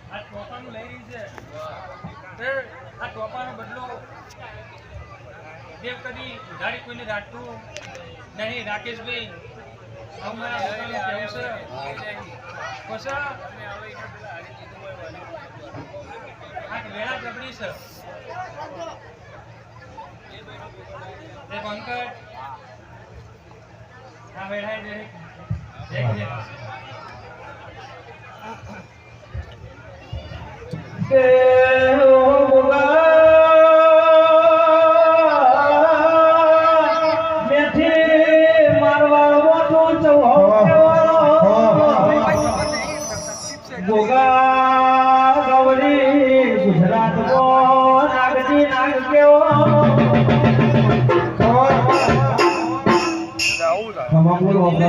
આ ટોપાનું લઈ રહી છે આ ટોપાનો બદલો દેવ કદી ઉધારી કોઈને રાખતું નહીં રાકેશભાઈ અમારા પોતાનું કેવું છે પછી આ વેળા જબરી છે એ બંકટ આ વેળાએ દેખ કે ગુજરાત કો નાગજી નાગ કેવો તમામ લોકો